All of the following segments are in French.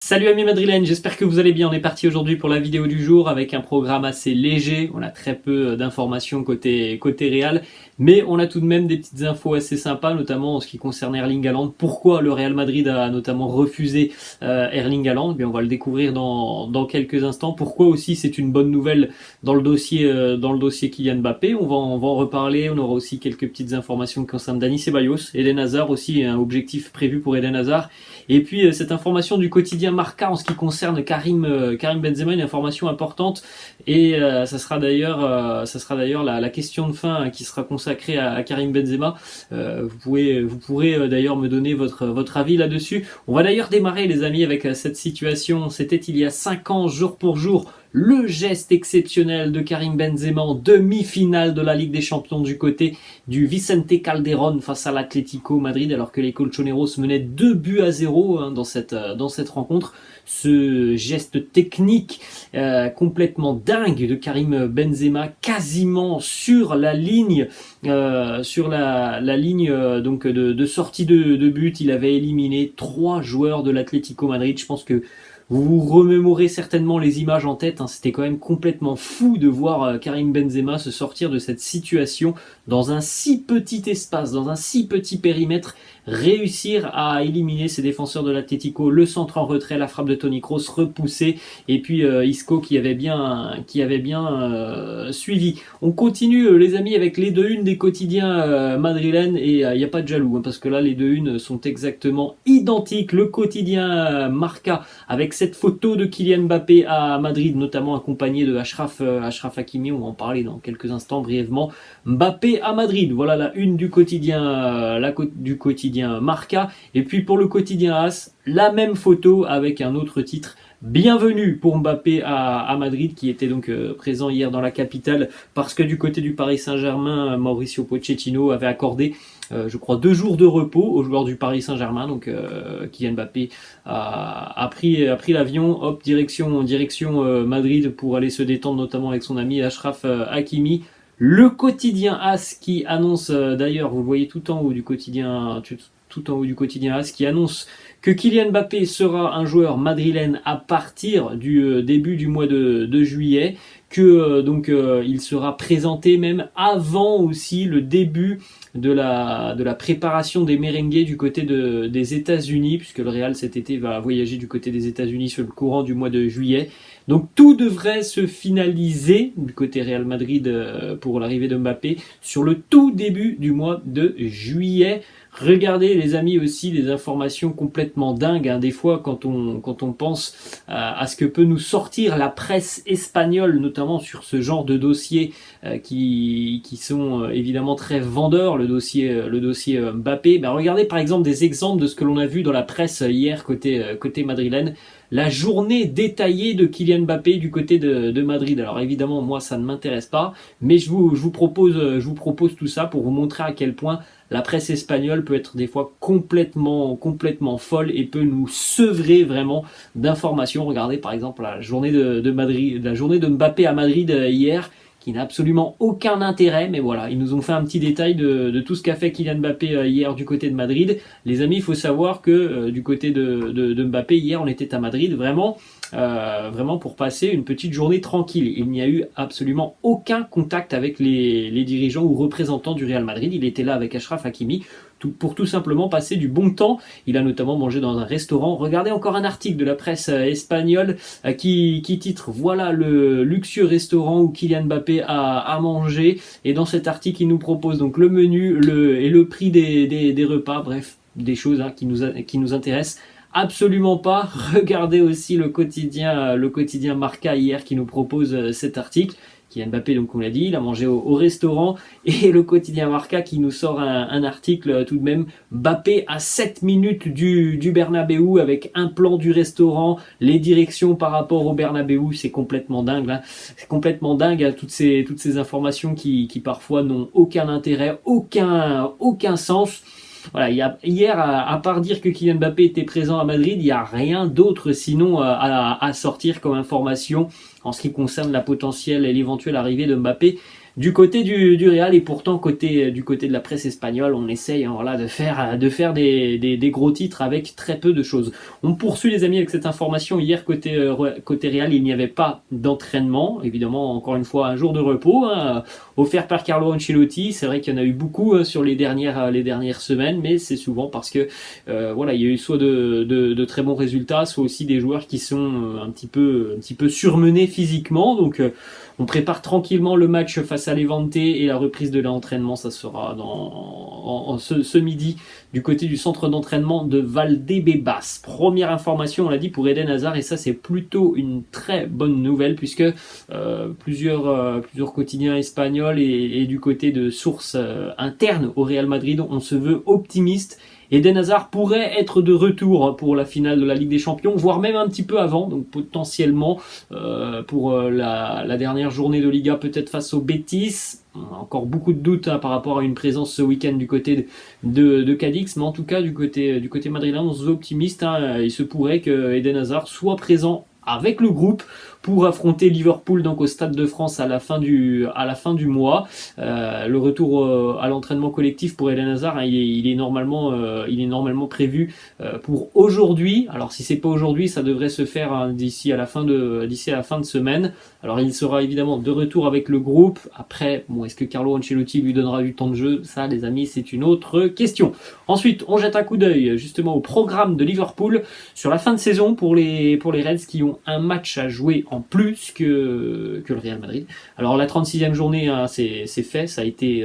Salut amis madrilènes, j'espère que vous allez bien. On est parti aujourd'hui pour la vidéo du jour avec un programme assez léger. On a très peu d'informations côté Real, mais on a tout de même des petites infos assez sympas, notamment en ce qui concerne Erling Haaland. Pourquoi le Real Madrid a notamment refusé Erling Haaland? Bien, on va le découvrir dans quelques instants. Pourquoi aussi c'est une bonne nouvelle dans le dossier Kylian Mbappé. On va en reparler. On aura aussi quelques petites informations qui concernent Dani Ceballos, Eden Hazard aussi, un objectif prévu pour Eden Hazard. Et puis cette information du quotidien Marca en ce qui concerne Karim Benzema, une information importante. Et ça sera d'ailleurs la question de fin qui sera consacrée à Karim Benzema. Vous pourrez d'ailleurs me donner votre avis là-dessus. On va d'ailleurs démarrer les amis avec cette situation. C'était il y a 5 ans, jour pour jour. Le geste exceptionnel de Karim Benzema en demi-finale de la Ligue des Champions du côté du Vicente Calderón face à l'Atlético Madrid, alors que les Colchoneros menaient 2-0 dans cette rencontre. Ce geste technique complètement dingue de Karim Benzema, quasiment sur la ligne, donc de sortie de but. Il avait éliminé 3 joueurs de l'Atlético Madrid. Je pense que vous vous remémorez certainement les images en tête, c'était quand même complètement fou de voir Karim Benzema se sortir de cette situation dans un si petit espace, dans un si petit périmètre, réussir à éliminer ses défenseurs de l'Atlético, le centre en retrait, la frappe de Toni Kroos repoussée, et puis Isco qui avait bien suivi. On continue les amis avec les 2-1 des quotidiens madrilènes, et il n'y a pas de jaloux, parce que là les 2-1 sont exactement identiques. Le quotidien Marca avec cette photo de Kylian Mbappé à Madrid, notamment accompagné de Achraf Hakimi, on va en parler dans quelques instants brièvement. Mbappé à Madrid, voilà la une du quotidien, du quotidien Marca. Et puis pour le quotidien AS, la même photo avec un autre titre. Bienvenue pour Mbappé à Madrid, qui était donc présent hier dans la capitale, parce que du côté du Paris Saint-Germain, Mauricio Pochettino avait accordé je crois 2 jours de repos aux joueurs du Paris Saint-Germain. Donc Kylian Mbappé a pris l'avion, hop, direction Madrid pour aller se détendre, notamment avec son ami Achraf Hakimi. Le quotidien AS qui annonce, d'ailleurs, vous le voyez tout en haut du quotidien AS, qui annonce que Kylian Mbappé sera un joueur madrilène à partir du début du mois de juillet, que il sera présenté même avant aussi le début de la préparation des merengues du côté des États-Unis, puisque le Real cet été va voyager du côté des États-Unis sur le courant du mois de juillet. Donc tout devrait se finaliser du côté Real Madrid pour l'arrivée de Mbappé sur le tout début du mois de juillet. Regardez les amis aussi des informations complètement dingues, des fois quand on pense à ce que peut nous sortir la presse espagnole, notamment sur ce genre de dossiers qui sont évidemment très vendeurs, le dossier Mbappé. Regardez par exemple des exemples de ce que l'on a vu dans la presse hier côté madrilène. La journée détaillée de Kylian Mbappé du côté de Madrid. Alors évidemment, moi ça ne m'intéresse pas, mais je vous propose tout ça pour vous montrer à quel point la presse espagnole peut être des fois complètement folle et peut nous sevrer vraiment d'informations. Regardez par exemple la journée de Mbappé à Madrid hier, qui n'a absolument aucun intérêt, mais voilà, ils nous ont fait un petit détail de tout ce qu'a fait Kylian Mbappé hier du côté de Madrid. Les amis, il faut savoir que du côté de Mbappé hier, on était à Madrid vraiment pour passer une petite journée tranquille. Il n'y a eu absolument aucun contact avec les dirigeants ou représentants du Real Madrid. Il était là avec Achraf Hakimi pour tout simplement passer du bon temps. Il a notamment mangé dans un restaurant. Regardez encore un article de la presse espagnole qui titre « Voilà le luxueux restaurant où Kylian Mbappé a mangé ». Et dans cet article, il nous propose donc le menu et le prix des repas. Bref, des choses qui nous intéressent absolument pas. Regardez aussi le quotidien Marca hier qui nous propose cet article. Kylian Mbappé, donc on l'a dit, il a mangé au restaurant, et le quotidien Marca qui nous sort un article tout de même. Mbappé à 7 minutes du Bernabéu avec un plan du restaurant, les directions par rapport au Bernabéu, c'est complètement dingue là. C'est complètement dingue, toutes ces informations qui parfois n'ont aucun intérêt, aucun sens. Voilà, hier, à part dire que Kylian Mbappé était présent à Madrid, il n'y a rien d'autre sinon à sortir comme information en ce qui concerne la potentielle et l'éventuelle arrivée de Mbappé du côté du Real. Et pourtant du côté de la presse espagnole, on essaye voilà, de faire des gros titres avec très peu de choses. On poursuit les amis avec cette information. Hier côté Real, il n'y avait pas d'entraînement, évidemment encore une fois un jour de repos offert par Carlo Ancelotti. C'est vrai qu'il y en a eu beaucoup sur les dernières semaines, mais c'est souvent parce que voilà, il y a eu soit de très bons résultats, soit aussi des joueurs qui sont un petit peu surmenés physiquement. Donc on prépare tranquillement le match face à Levante et la reprise de l'entraînement, ça sera ce midi du côté du centre d'entraînement de Valdebebas. Première information, on l'a dit, pour Eden Hazard, et ça c'est plutôt une très bonne nouvelle puisque plusieurs quotidiens espagnols et du côté de sources internes au Real Madrid, on se veut optimiste. Eden Hazard pourrait être de retour pour la finale de la Ligue des Champions, voire même un petit peu avant, donc potentiellement pour la dernière journée de Liga, peut-être face au Betis. On a encore beaucoup de doutes par rapport à une présence ce week-end du côté de Cadix, mais en tout cas du côté madrilène, on se veut optimiste. Il se pourrait que Eden Hazard soit présent avec le groupe pour affronter Liverpool donc au Stade de France à la fin du mois. Le retour à l'entraînement collectif pour Eden Hazard, il est normalement prévu pour aujourd'hui. Alors si c'est pas aujourd'hui, ça devrait se faire d'ici à la fin de semaine. Alors il sera évidemment de retour avec le groupe. Après, est-ce que Carlo Ancelotti lui donnera du temps de jeu? Ça, les amis, c'est une autre question. Ensuite, on jette un coup d'œil justement au programme de Liverpool sur la fin de saison pour les Reds qui ont un match à jouer en plus que le Real Madrid. Alors la 36e journée, c'est fait, ça a été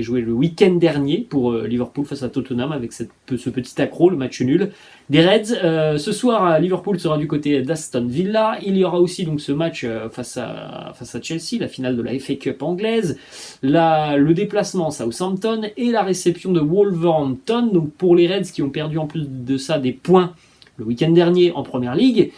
joué le week-end dernier pour Liverpool face à Tottenham avec ce petit accro, le match nul des Reds. Ce soir, Liverpool sera du côté d'Aston Villa. Il y aura aussi donc ce match face à Chelsea, la finale de la FA Cup anglaise, le déplacement à Southampton et la réception de Wolverhampton. Donc pour les Reds qui ont perdu en plus de ça des points le week-end dernier en Première Ligue,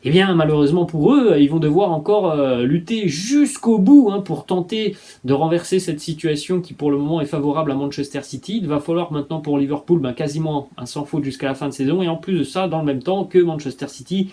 eh bien, malheureusement pour eux, ils vont devoir encore lutter jusqu'au bout pour tenter de renverser cette situation qui, pour le moment, est favorable à Manchester City. Il va falloir maintenant pour Liverpool quasiment un sans faute jusqu'à la fin de saison. Et en plus de ça, dans le même temps, que Manchester City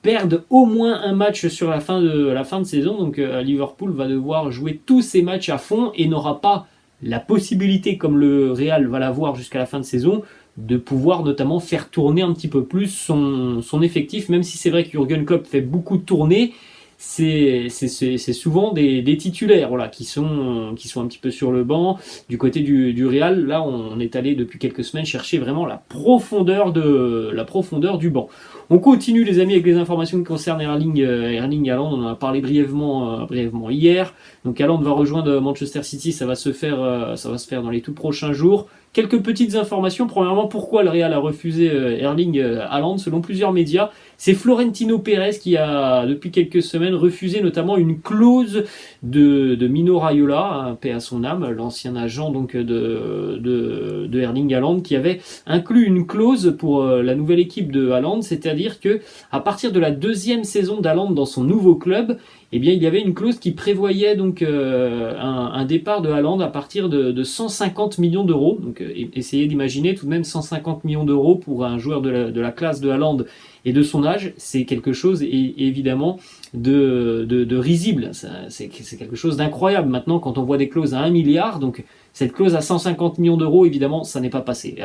perde au moins un match sur la fin de saison. Donc, Liverpool va devoir jouer tous ses matchs à fond et n'aura pas la possibilité, comme le Real va l'avoir jusqu'à la fin de saison, de pouvoir notamment faire tourner un petit peu plus son effectif, même si c'est vrai que Jürgen Klopp fait beaucoup de tournées, c'est souvent des titulaires qui sont un petit peu sur le banc. Du côté du Real, là on est allé depuis quelques semaines chercher vraiment la profondeur du banc. On continue les amis avec les informations qui concernent Erling Haaland. On en a parlé brièvement hier. Donc Haaland va rejoindre Manchester City, ça va se faire dans les tout prochains jours. Quelques petites informations. Premièrement, pourquoi le Real a refusé Erling Haaland? Selon plusieurs médias, c'est Florentino Pérez qui a, depuis quelques semaines, refusé notamment une clause de Mino Raiola, paix à son âme, l'ancien agent donc de Erling Haaland, qui avait inclus une clause pour la nouvelle équipe de Haaland, c'est-à-dire que à partir de la deuxième saison d'Haaland dans son nouveau club, eh bien, il y avait une clause qui prévoyait donc un départ de Haaland à partir de 150 millions d'euros. Donc, essayez d'imaginer tout de même 150 millions d'euros pour un joueur de la classe de Haaland et de son âge. C'est quelque chose évidemment de risible. C'est quelque chose d'incroyable. Maintenant, quand on voit des clauses à 1 milliard, donc cette clause à 150 millions d'euros, évidemment, ça n'est pas passé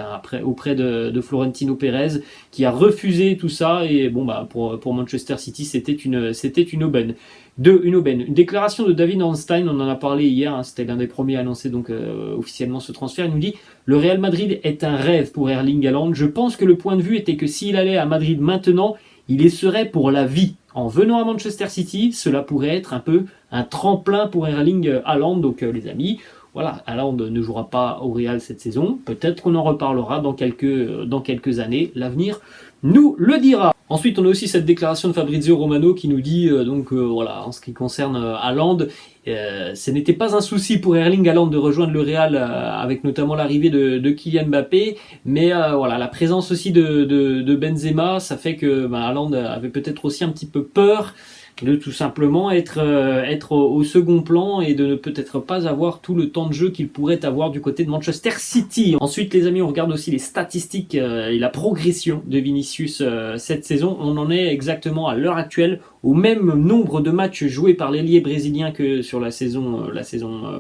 auprès de Florentino Pérez, qui a refusé tout ça. Et pour Manchester City, c'était une aubaine. Une déclaration de David Ornstein, on en a parlé hier, c'était l'un des premiers à annoncer donc officiellement ce transfert. Il nous dit: le Real Madrid est un rêve pour Erling Haaland. Je pense que le point de vue était que s'il allait à Madrid maintenant, il y serait pour la vie. En venant à Manchester City, cela pourrait être un peu un tremplin pour Erling Haaland. Donc les amis, voilà, Haaland ne jouera pas au Real cette saison. Peut-être qu'on en reparlera dans quelques années. L'avenir nous le dira. Ensuite, on a aussi cette déclaration de Fabrizio Romano qui nous dit voilà, en ce qui concerne Haaland, ce n'était pas un souci pour Erling Haaland de rejoindre le Real avec notamment l'arrivée de Kylian Mbappé, mais voilà, la présence aussi de Benzema, ça fait que Haaland avait peut-être aussi un petit peu peur de tout simplement être au second plan et de ne peut-être pas avoir tout le temps de jeu qu'il pourrait avoir du côté de Manchester City. Ensuite les amis, on regarde aussi les statistiques et la progression de Vinicius cette saison. On en est exactement à l'heure actuelle au même nombre de matchs joués par l'ailier brésilien que sur la saison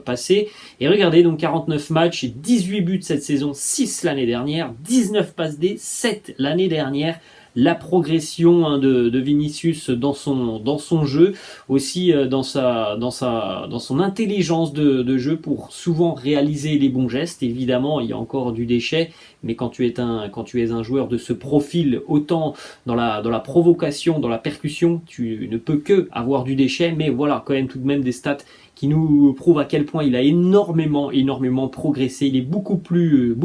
passée. Et regardez, donc 49 matchs, 18 buts cette saison, 6 l'année dernière, 19 passes D, 7 l'année dernière. La progression de Vinicius dans son jeu, aussi dans son intelligence de jeu pour souvent réaliser les bons gestes. Évidemment, il y a encore du déchet, mais quand tu es un joueur de ce profil, autant dans la provocation, dans la percussion, tu ne peux que avoir du déchet, mais voilà, quand même tout de même des stats qui nous prouve à quel point il a énormément progressé. Il est beaucoup plus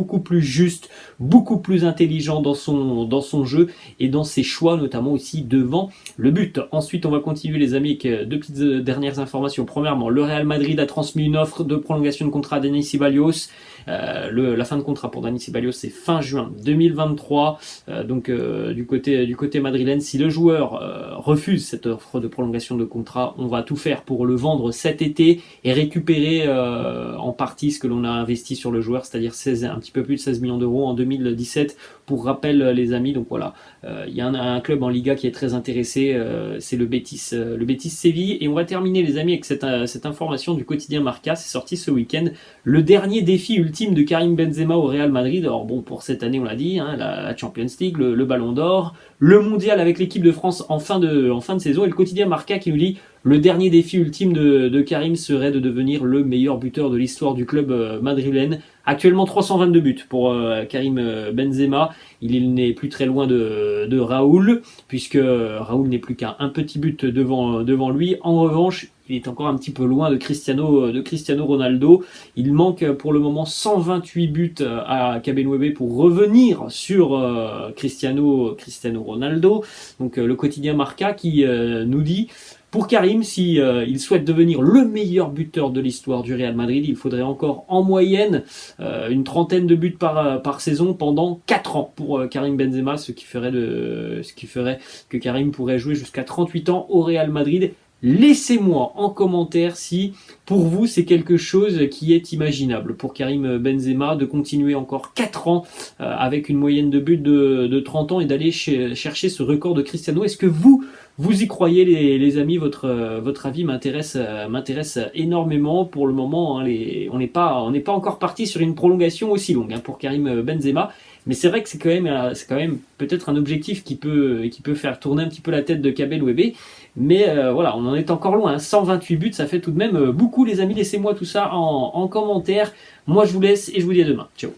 juste, beaucoup plus intelligent dans son jeu et dans ses choix, notamment aussi devant le but. Ensuite, on va continuer les amis avec deux petites dernières informations. Premièrement, le Real Madrid a transmis une offre de prolongation de contrat à Dani Ceballos. La fin de contrat pour Dani Ceballos, c'est fin juin 2023. Du côté madrilène, si le joueur refuse cette offre de prolongation de contrat, on va tout faire pour le vendre cet été et récupérer en partie ce que l'on a investi sur le joueur, c'est-à-dire un petit peu plus de 16 millions d'euros en 2017. Pour rappel les amis, donc voilà, il y a un club en Liga qui est très intéressé, c'est le Betis Séville. Et on va terminer les amis avec cette information du quotidien Marca, c'est sorti ce week-end, le dernier défi ultime de Karim Benzema au Real Madrid. Alors bon, pour cette année on l'a dit, la Champions League, le Ballon d'Or, le Mondial avec l'équipe de France en fin de saison, et le quotidien Marca qui nous dit: le dernier défi ultime de Karim serait de devenir le meilleur buteur de l'histoire du club madrilène. Actuellement 322 buts pour Karim Benzema. Il n'est plus très loin de Raoul, puisque Raoul n'est plus qu'un petit but devant lui. En revanche, il est encore un petit peu loin de Cristiano Ronaldo. Il manque pour le moment 128 buts à Kabenwebe pour revenir sur Cristiano Ronaldo. Donc le quotidien Marca qui nous dit: pour Karim, si il souhaite devenir le meilleur buteur de l'histoire du Real Madrid, il faudrait encore en moyenne une trentaine de buts par saison pendant 4 ans pour Karim Benzema, ce qui ferait que Karim pourrait jouer jusqu'à 38 ans au Real Madrid. Laissez-moi en commentaire si pour vous c'est quelque chose qui est imaginable pour Karim Benzema de continuer encore 4 ans avec une moyenne de buts de 30 ans et d'aller chercher ce record de Cristiano. Est-ce que vous y croyez les amis? Votre avis m'intéresse énormément. Pour le moment, on n'est pas encore parti sur une prolongation aussi longue pour Karim Benzema. Mais c'est vrai que c'est quand même peut-être un objectif qui peut faire tourner un petit peu la tête de Kabenwebe. Mais voilà, on en est encore loin. 128 buts, ça fait tout de même beaucoup les amis. Laissez-moi tout ça en commentaire. Moi je vous laisse et je vous dis à demain. Ciao.